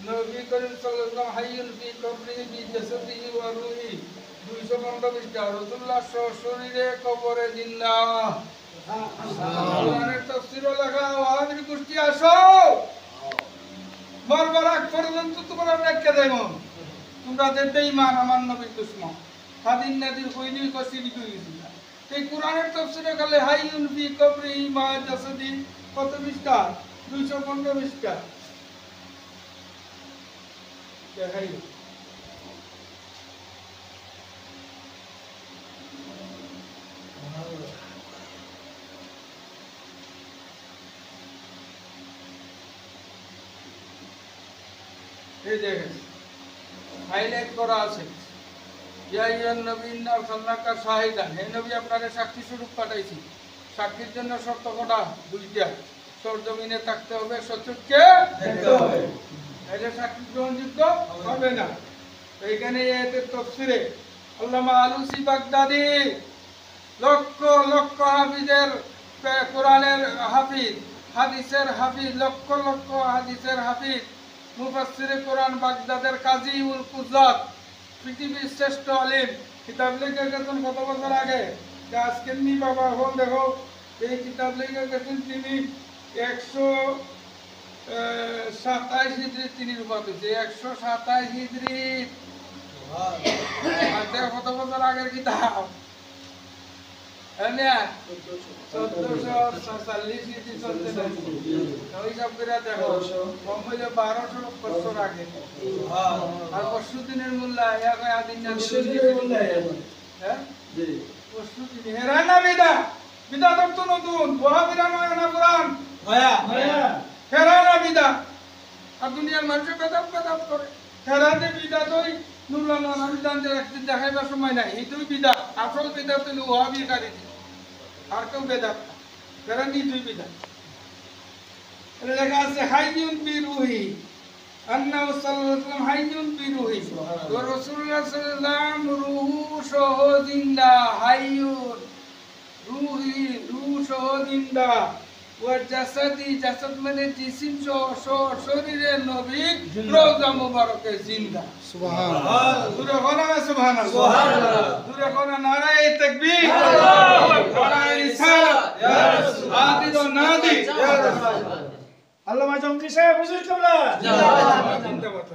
নবী করিম সাল্লাল্লাহু আলাইহি ওয়াসাল্লাম হাইয়ুন ফি কবরিহি বি জাসাদিহি ওয়া রূহি 215 পৃষ্ঠা রাসূলুল্লাহ শরীরে কবরে জিন্দা কোরআনের তাফসীর লেখা ওয়াহাবি গোষ্ঠী আসো মরবার আগ পর্যন্ত তোমরা রেখে দেব তোমরা যে বেঈমান আমার নবীর দুশমন খাদিন নদীর কইনি কসিবি কইছি এই কোরআনের তাফসীরে গেলে হাইয়ুন ফি কবরিহি মা জাসাদি কত পৃষ্ঠা 215 পৃষ্ঠা দেখাই এই দেখেন হাইলাইট করা আছে ইয়া আইয়ুহান নবী ইন্না আরসালনাকা শাহিদান হে নবী আপনাকে সাক্ষী স্বরূপ পাঠাইছি সাক্ষীর জন্য শর্ত কটা দুইটা সরজমিনে থাকতে হবে সচক্ষে দেখতে হবে এলে সাক্ষী গ্রহণযোগ্য হবে না এইখানে এর তাফসীরে আল্লামা আলুসি বাগদাদি লক্ষ লক্ষ হাফিজের কোরআনের হাফিজ হাদিসের হাফিজ লক্ষ লক্ষ হাদিসের হাফিজ মুফাসসিরে কোরআন বাগদাদের কাজী উল কুজাত পৃথিবীর শ্রেষ্ঠ আলিম কিতাব লিখে গেছেন কত বছর আগে আজকে নি বাবা হল দেখো এই কিতাব লিখে গেছেন তিনি 127 হিজরি তিনি রূপান্তরিত হয়েছে 127 হিজরি আর দেখো কত বছর আগের কিতাব এনে 1440 হিজরি চলতে ওই সব করে দেখো কম হইলে 1200 বছর আগে আর পরশুদিনের মূল্য এক আদিন না হ্যাঁ জি পরশুদিন হেরানা বিদা তো নতুন ওয়াহাবিরা নয় না কোরআন হেরানা বিদা আর দুনিয়ার মানুষ বেদাত করে হেরাতে বিদা তোই নুরুল আলম জানতে রাখতে দেখাইবার সময় নাই এইটুই বিদা আসল বিদা তো ওয়াহাবি কারি আর কেউ বেদাত হেরানি দুই বিদা লেখা আছে হাইয়ুন বি রূহি আন্নাহু সাল্লাল্লাহু আলাইহি ওয়াসাল্লাম হাইয়ুন বি রূহি ওয়া রাসূলুল্লাহ সাল্লাল্লাহু আলাইহি ওয়াসাল্লাম রূহু সহ জিন্দা হাইয়ুন রূহি রূহ সহ জিন্দা ওয়া জাসাদি জাসাদ মানে জিসিম সহ শরীরে নবী রওজা মুবারকে জিন্দা সুবহানাল্লাহ দূরে কোনা সুবহানাল্লাহ সুবহানাল্লাহ দূরে কোনা নারায়ে তাকবীর নারায়ে রিসালাত ইয়া রাসূল আদিদ ও নাদি ইয়া রাসূল আল্লামা জঙ্গি সাহেব হুজুর কামলা জিন্দাবাদ